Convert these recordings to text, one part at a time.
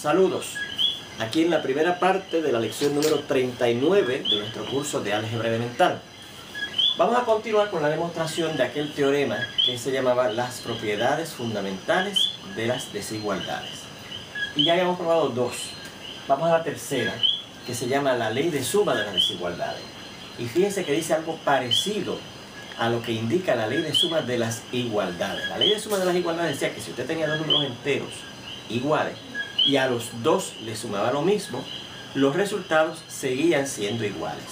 Saludos. Aquí en la primera parte de la lección número 39 de nuestro curso de álgebra elemental. Vamos a continuar con la demostración de aquel teorema que se llamaba las propiedades fundamentales de las desigualdades. Y ya habíamos probado dos. Vamos a la tercera, que se llama la ley de suma de las desigualdades. Y fíjense que dice algo parecido a lo que indica la ley de suma de las igualdades. La ley de suma de las igualdades decía que si usted tenía dos números enteros iguales y a los dos le sumaba lo mismo, los resultados seguían siendo iguales.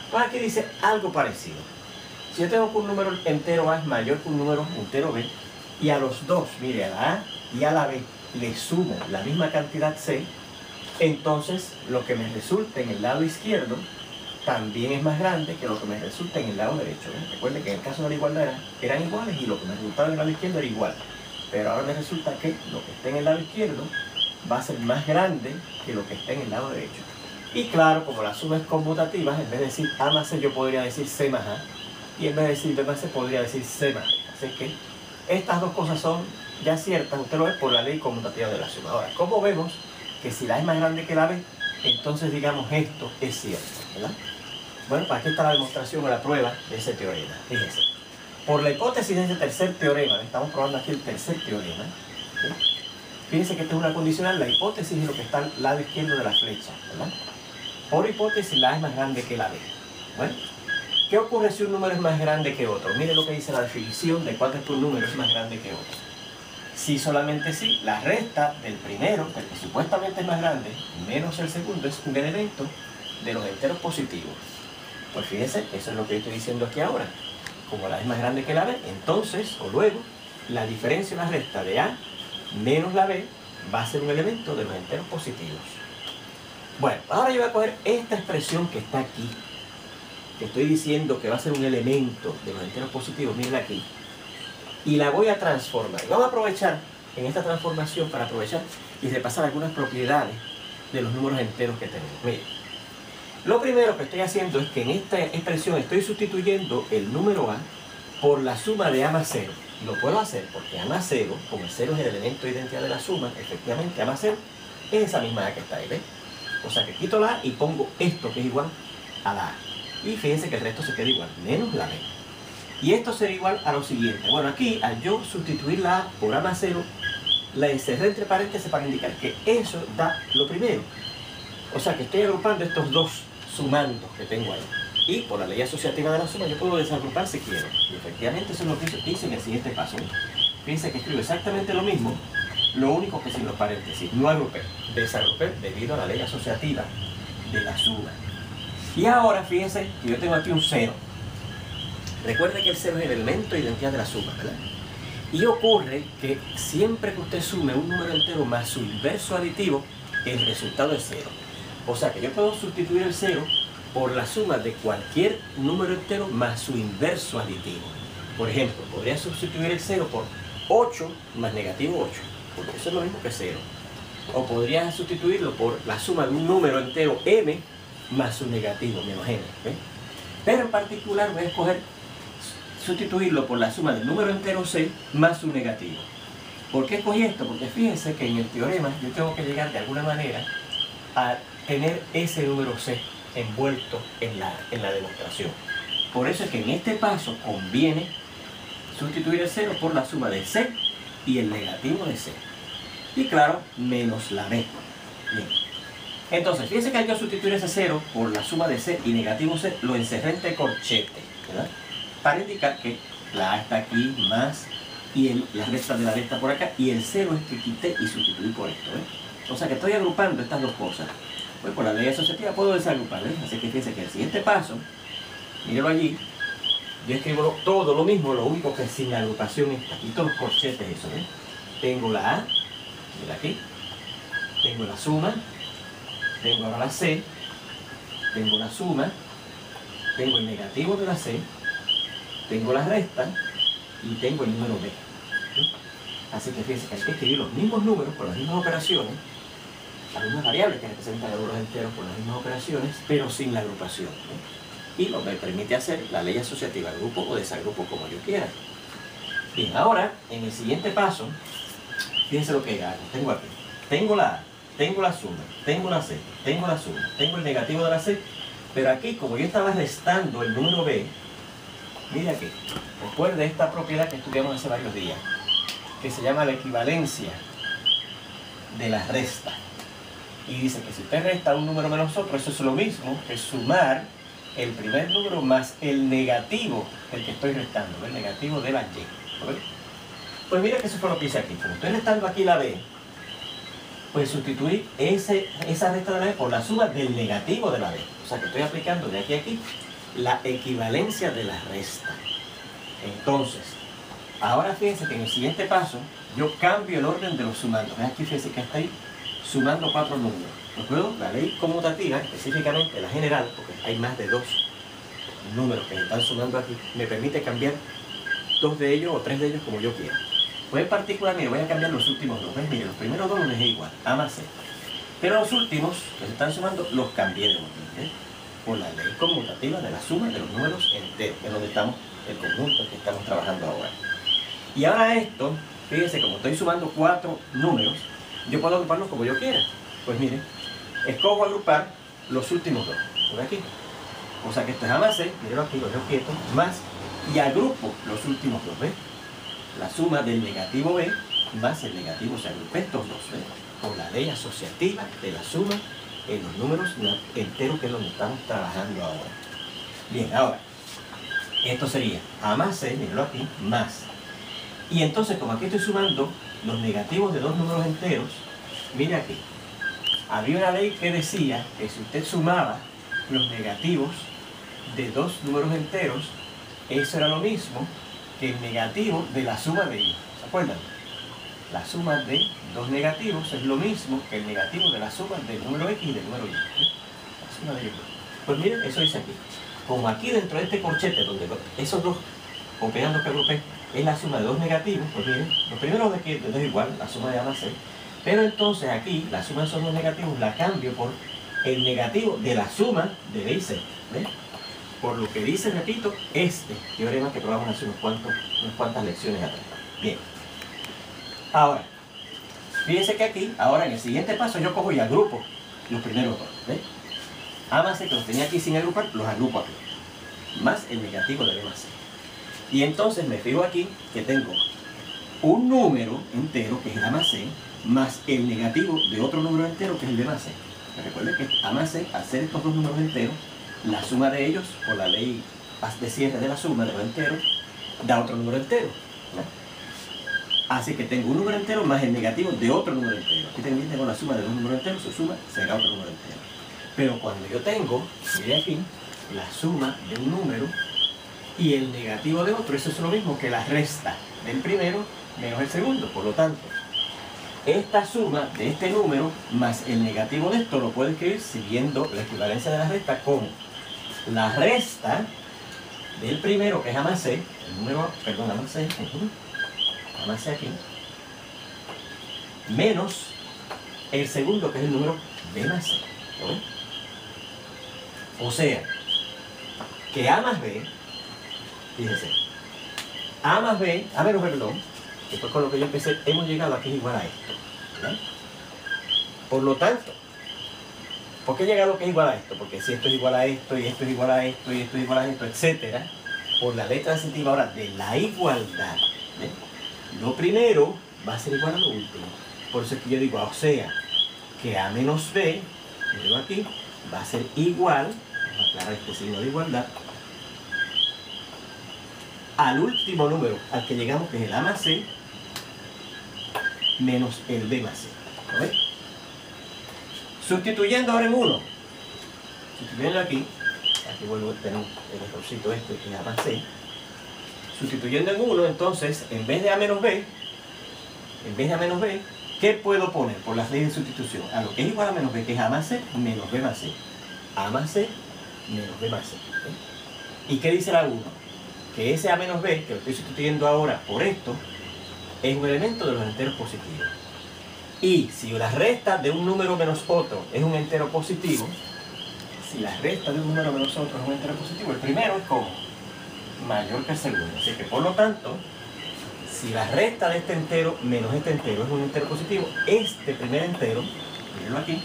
Pues aquí dice algo parecido. Si yo tengo que un número entero A es mayor que un número entero B, y a los dos, mire, a la A y a la B, le sumo la misma cantidad C, entonces lo que me resulta en el lado izquierdo también es más grande que lo que me resulta en el lado derecho. Recuerden que en el caso de la igualdad eran iguales y lo que me resultaba en el lado izquierdo era igual. Pero ahora me resulta que lo que está en el lado izquierdo va a ser más grande que lo que está en el lado derecho. Y claro, como la suma es conmutativa, en vez de decir A más C yo podría decir C más A, y en vez de decir B más C podría decir C más B. Así que estas dos cosas son ya ciertas, usted lo ve por la ley conmutativa de la suma. Ahora, ¿cómo vemos que si la A es más grande que la B, entonces digamos esto es cierto, ¿verdad? Bueno, pues aquí está la demostración o la prueba de ese teorema. Fíjense. Por la hipótesis de ese tercer teorema, estamos probando aquí el tercer teorema, ¿sí? Fíjense que esta es una condicional, la hipótesis es lo que está al lado izquierdo de la flecha, ¿verdad? Por hipótesis la A es más grande que la B. Bueno, ¿qué ocurre si un número es más grande que otro? Miren lo que dice la definición de cuál es que un número es más grande que otro. Si solamente si la resta del primero, del que supuestamente es más grande, menos el segundo, es un elemento de los enteros positivos. Pues fíjense, eso es lo que yo estoy diciendo aquí ahora. Como la A es más grande que la B, entonces, o luego, la diferencia o la resta de A menos la B va a ser un elemento de los enteros positivos. Bueno, ahora yo voy a coger esta expresión que está aquí, que estoy diciendo que va a ser un elemento de los enteros positivos, miren aquí, y la voy a transformar. Y vamos a aprovechar en esta transformación para aprovechar y repasar algunas propiedades de los números enteros que tenemos. Miren, lo primero que estoy haciendo es que en esta expresión estoy sustituyendo el número A por la suma de A más 0. Lo puedo hacer porque A más 0, como el 0 es el elemento de identidad de la suma, efectivamente A más 0 es esa misma A que está ahí, ¿ves? O sea que quito la A y pongo esto que es igual a la A. Y fíjense que el resto se queda igual, menos la B. Y esto sería igual a lo siguiente. Bueno, aquí al yo sustituir la A por A más 0, la encerré entre paréntesis para indicar que eso da lo primero. O sea que estoy agrupando estos dos sumandos que tengo ahí. Y por la ley asociativa de la suma yo puedo desagrupar si quiero. Y efectivamente eso es lo que hice en el siguiente paso. Fíjense que escribo exactamente lo mismo, lo único que sin los paréntesis. No agrupé, desagrupé debido a la ley asociativa de la suma. Y ahora fíjense que yo tengo aquí un 0. Recuerden que el 0 es el elemento de identidad de la suma, ¿verdad? Y ocurre que siempre que usted sume un número entero más su inverso aditivo, el resultado es 0. O sea que yo puedo sustituir el 0 por la suma de cualquier número entero más su inverso aditivo. Por ejemplo, podría sustituir el 0 por 8 más negativo 8, porque eso es lo mismo que 0. O podría sustituirlo por la suma de un número entero m más su negativo, menos n. ¿Ves? Pero en particular voy a escoger sustituirlo por la suma del número entero c más su negativo. ¿Por qué escogí esto? Porque fíjense que en el teorema yo tengo que llegar de alguna manera a tener ese número c envuelto en la demostración. Por eso es que en este paso conviene sustituir el 0 por la suma de c y el negativo de c. Y claro, menos la b. Bien. Entonces, fíjense que hay que sustituir ese 0 por la suma de c y negativo c, lo encerré entre corchetes, ¿verdad? Para indicar que la a está aquí más y la resta de la b está por acá y el 0 es que quité y sustituí por esto, ¿ves? O sea que estoy agrupando estas dos cosas. Pues por la ley asociativa puedo desagrupar, ¿ves? Así que fíjense que el siguiente paso, mírenlo allí, yo escribo todo lo mismo, lo único que sin la agrupación está aquí, todos los corchetes, eso, ¿ves? Tengo la A, mira aquí, tengo la suma, tengo ahora la C, tengo la suma, tengo el negativo de la C, tengo la resta y tengo el número B. ¿Sí? Así que fíjense que hay que escribir los mismos números con las mismas operaciones, las mismas variables que representan los números enteros con las mismas operaciones, pero sin la agrupación, ¿no? Y lo que me permite hacer la ley asociativa, agrupo o desagrupo como yo quiera. Bien, ahora, en el siguiente paso, fíjense lo que hago. Tengo aquí, tengo la A, tengo la suma, tengo la C, tengo la suma, tengo el negativo de la C, pero aquí, como yo estaba restando el número B, mira aquí, recuerde esta propiedad que estudiamos hace varios días, que se llama la equivalencia de la resta. Y dice que si usted resta un número menos otro, eso es lo mismo que sumar el primer número más el negativo del que estoy restando, el negativo de la Y. ¿Okay? Pues mira que eso fue lo que hice aquí. Como estoy restando aquí la B, pues sustituí esa resta de la B por la suma del negativo de la B. O sea que estoy aplicando de aquí a aquí la equivalencia de la resta. Entonces, ahora fíjense que en el siguiente paso yo cambio el orden de los sumandos. Aquí fíjense que estoy sumando 4 números. ¿Recuerdo? La ley conmutativa, específicamente la general, porque hay más de 2 números que se están sumando aquí, me permite cambiar 2 de ellos o 3 de ellos como yo quiera. Pues en particular, mire, voy a cambiar los últimos 2. ¿Ves? Mire, los primeros 2 los dejé igual, A más C. Pero los últimos que se están sumando los cambié de orden, ¿eh? Por la ley conmutativa de la suma de los números enteros, que es donde estamos, el conjunto que estamos trabajando ahora. Y ahora esto, fíjense, como estoy sumando 4 números, yo puedo agruparlos como yo quiera. Pues mire, escojo agrupar los últimos 2, por aquí. O sea que esto es A más C, miren aquí, lo dejo quieto, más, y agrupo los últimos 2, ¿ves? La suma del negativo B más el negativo, se agrupé estos 2, ¿ves? Por la ley asociativa de la suma en los números enteros, que es donde estamos trabajando ahora. Bien, ahora, esto sería A más C, mírenlo aquí, más. Y entonces, como aquí estoy sumando los negativos de 2 números enteros, mire aquí, había una ley que decía que si usted sumaba los negativos de 2 números enteros, eso era lo mismo que el negativo de la suma de ellos. ¿Se acuerdan? La suma de 2 negativos es lo mismo que el negativo de la suma del número X y del número Y. La suma de ellos. Pues miren, eso dice aquí. Como aquí dentro de este corchete, donde esos 2 operando que agrupé, es la suma de 2 negativos, pues miren, los primeros de aquí es igual, la suma de A más C. Pero entonces aquí, la suma de esos 2 negativos la cambio por el negativo de la suma de B y C. ¿Ves? Por lo que dice, repito, este teorema que probamos hace unas cuantas lecciones atrás. Bien. Ahora, fíjense que aquí, ahora en el siguiente paso, yo cojo y agrupo los primeros 2. ¿Ves? A más C, que los tenía aquí sin agrupar, los agrupo aquí. Más el negativo de B más C. Y entonces me fijo aquí que tengo un número entero, que es el A más C, más el negativo de otro número entero, que es el B más C. Recuerden que A más C, al ser estos 2 números enteros, la suma de ellos, por la ley de cierre de la suma de los enteros, da otro número entero, ¿no? Así que tengo un número entero más el negativo de otro número entero. Aquí también tengo la suma de 2 números enteros, su suma será otro número entero. Pero cuando yo tengo, mire aquí, la suma de un número y el negativo de otro, eso es lo mismo que la resta del primero menos el segundo. Por lo tanto, esta suma de este número más el negativo de esto lo puedo escribir siguiendo la equivalencia de la resta como la resta del primero, que es A más C, el número, perdón, A más C, A más C aquí, menos el segundo, que es el número B más C. ¿No? O sea, que A más B, fíjese, A más B, A menos B, perdón, que fue con lo que yo empecé, hemos llegado aquí igual a esto. ¿Verdad? Por lo tanto, ¿por qué he llegado que es igual a esto? Porque si esto es igual a esto, y esto es igual a esto, y esto es igual a esto, etc., por la ley transitiva ahora de la igualdad, ¿eh? Lo primero va a ser igual a lo último. Por eso es que yo digo, o sea, que A menos B, que digo aquí, va a ser igual, vamos a aclarar este signo de igualdad, al último número al que llegamos, que es el A más C, menos el B más C. ¿Lo ves? Sustituyendo ahora en 1, sustituyendo aquí vuelvo a tener el errorcito este que es A más C, sustituyendo en 1, entonces, en vez de A menos B, ¿qué puedo poner por las leyes de sustitución? A lo que es igual a menos B, que es A más C menos B más C. A más C menos B más C. ¿Okay? ¿Y qué dice la 1? Que ese A menos B, que lo estoy sustituyendo ahora por esto, es un elemento de los enteros positivos. Y si la resta de un número menos otro es un entero positivo, si la resta de un número menos otro es un entero positivo, el primero es como mayor que el segundo. Así que por lo tanto, si la resta de este entero menos este entero es un entero positivo, este primer entero mírenlo aquí,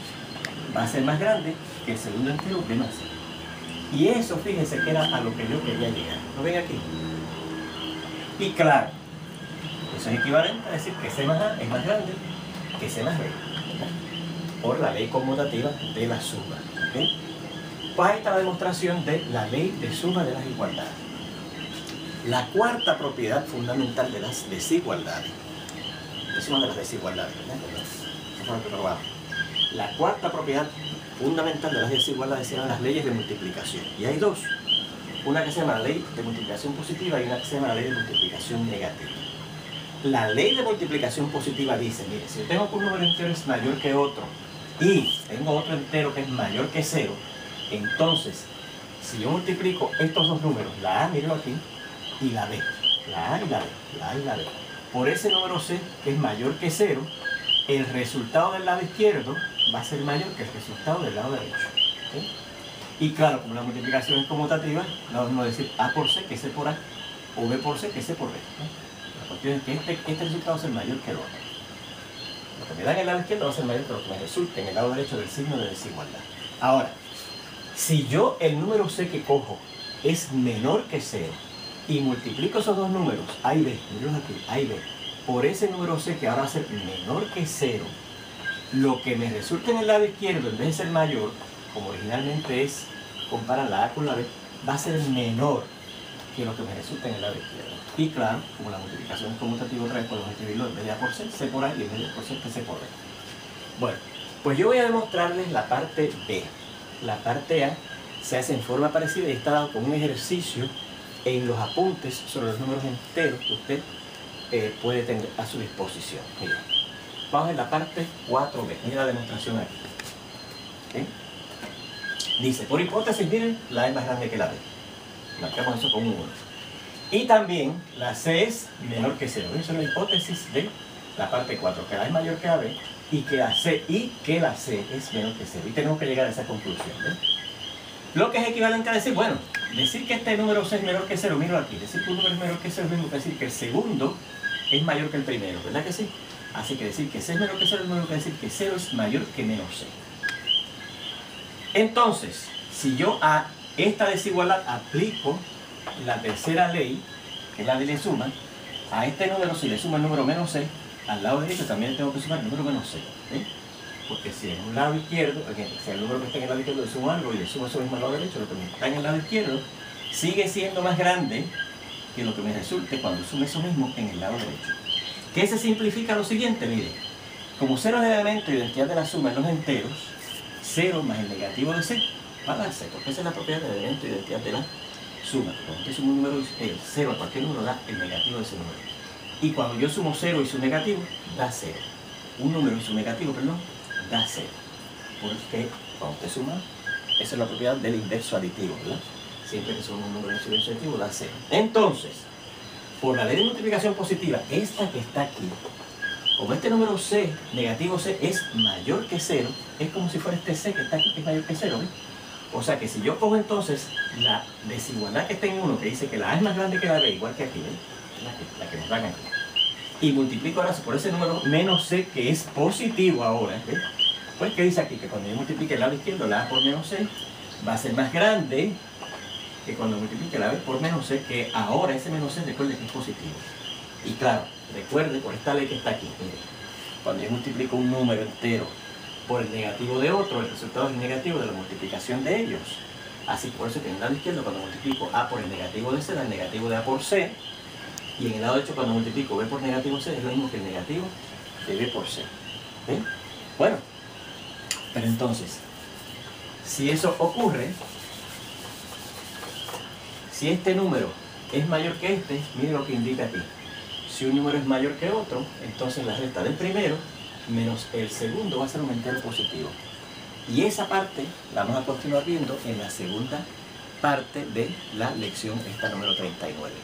va a ser más grande que el segundo entero b más c. Y eso, fíjense que era a lo que yo quería llegar. ¿Lo ven aquí? Y claro, eso es equivalente a decir que c más a es más grande que c más b, por la ley conmutativa de la suma. ¿Okay? Pues ahí está la demostración de la ley de suma de las igualdades. La cuarta propiedad fundamental de las desigualdades, de suma de las desigualdades, ¿verdad? Eso fue lo que probamos. La cuarta propiedad fundamental de las desigualdades eran las leyes de multiplicación. Y hay dos. Una que se llama la ley de multiplicación positiva y una que se llama la ley de multiplicación negativa. La ley de multiplicación positiva dice, mire, si yo tengo que un número entero es mayor que otro y tengo otro entero que es mayor que cero, entonces, si yo multiplico estos dos números, la A, mírenlo aquí, y la B, la A y la B, la A y la B, por ese número C que es mayor que cero, el resultado del lado izquierdo va a ser mayor que el resultado del lado derecho. ¿Sí? Y claro, como la multiplicación es conmutativa, no vamos a decir A por C que C por A, o B por C que C por B. ¿Sí? La cuestión es que este resultado va a ser mayor que el otro. Lo que me da en el lado izquierdo va a ser mayor que lo que me resulta en el lado derecho del signo de desigualdad. Ahora, si yo el número C que cojo es menor que 0 y multiplico esos dos números, A y B, mírenlos aquí, A y B, por ese número C que ahora va a ser menor que 0, lo que me resulta en el lado izquierdo, en vez de ser mayor, como originalmente es, compara la A con la B, va a ser menor que lo que me resulta en el lado izquierdo. Y claro, como la multiplicación es conmutativa otra vez, podemos escribirlo en vez de A por C, C por A, y en vez de A por C, C por B. Bueno, pues yo voy a demostrarles la parte B. La parte A se hace en forma parecida y está dado con un ejercicio en los apuntes sobre los números enteros que usted puede tener a su disposición. Mira, vamos a ver la parte 4B. Mira la demostración aquí. ¿Sí? Dice, por hipótesis, miren, la A es más grande que la B. Marcamos eso con un 1. Y también la C es menor que 0. Esa es la hipótesis de la parte 4, que la A es mayor que la B y que la C es menor que 0. Y tenemos que llegar a esa conclusión. ¿Ven? Lo que es equivalente a decir, bueno, decir que este número C es menor que 0, míralo aquí, decir que un número es menor que 0 es mismo que decir que el segundo es mayor que el primero, ¿verdad que sí? Así que decir que C es menor que 0 es mismo que decir que 0 es mayor que menos C. Entonces, si yo a esta desigualdad aplico la tercera ley, que es la ley de suma, a este número, si le sumo el número menos C, al lado derecho también tengo que sumar el número menos C. ¿Sí? Porque si en un lado izquierdo, si el número que está en el lado izquierdo le sumo algo y le sumo eso mismo al lado derecho, lo que está en el lado izquierdo sigue siendo más grande que lo que me resulte cuando sume eso mismo en el lado derecho. ¿Qué se simplifica lo siguiente? Mire, como 0 es el elemento de identidad de la suma en los enteros, 0 más el negativo de C va a dar C, porque esa es la propiedad del elemento de identidad de la suma. Cuando usted suma un número, el 0 a cualquier número da el negativo de ese número. Y cuando yo sumo 0 y su negativo, da 0. Un número y su negativo, perdón, da 0. Porque cuando usted suma, esa es la propiedad del inverso aditivo, ¿verdad? Siempre que suma un número y su inverso aditivo, da 0. Entonces, por la ley de multiplicación positiva, esta que está aquí, como este número C, negativo C, es mayor que 0, es como si fuera este C que está aquí, que es mayor que 0, ¿ves? O sea que si yo cojo entonces la desigualdad que está en 1, que dice que la A es más grande que la B, igual que aquí, ¿ves? La que nos dan aquí, y multiplico ahora por ese número menos C, que es positivo ahora, ¿ves? Pues que dice aquí que cuando yo multiplique el lado izquierdo, la A por menos C, va a ser más grande que cuando multiplique la B por menos C, que ahora ese menos C recuerde que es positivo. Y claro, recuerde por esta ley que está aquí, mire, cuando yo multiplico un número entero por el negativo de otro, el resultado es el negativo de la multiplicación de ellos. Así, por eso que en el lado izquierdo, cuando multiplico A por el negativo de C, da el negativo de A por C, y en el lado derecho, cuando multiplico B por negativo C, es lo mismo que el negativo de B por C. ¿Ven? Bueno, pero entonces, si eso ocurre, si este número es mayor que este, mire lo que indica aquí. Si un número es mayor que otro, entonces la resta del primero menos el segundo va a ser un entero positivo. Y esa parte la vamos a continuar viendo en la segunda parte de la lección esta número 39.